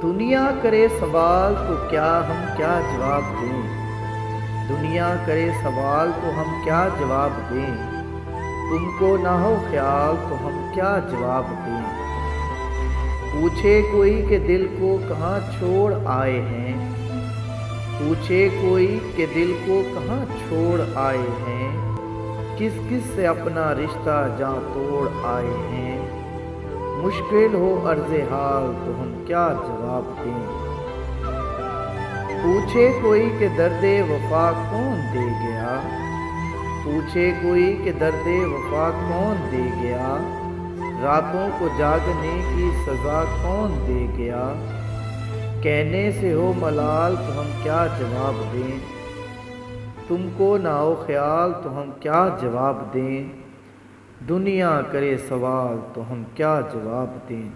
دنیا کرے سوال تو کیا ہم کیا جواب دیں؟ دنیا کرے سوال تو ہم کیا جواب دیں؟ تم کو نہ ہو خیال تو ہم کیا جواب دیں؟ پوچھے کوئی کہ دل کو کہاں چھوڑ آئے ہیں، پوچھے کوئی کہ دل کو کہاں چھوڑ آئے ہیں، کس کس سے اپنا رشتہ جاں توڑ آئے ہیں، مشکل ہو عرض حال تو ہم کیا جواب دیں؟ پوچھے کوئی کہ درد وفا کون دے گیا، پوچھے کوئی کہ درد وفا کون دے گیا، راتوں کو جاگنے کی سزا کون دے گیا، کہنے سے ہو ملال تو ہم کیا جواب دیں؟ تم کو نہ ہو خیال تو ہم کیا جواب دیں؟ دنیا کرے سوال تو ہم کیا جواب دیں؟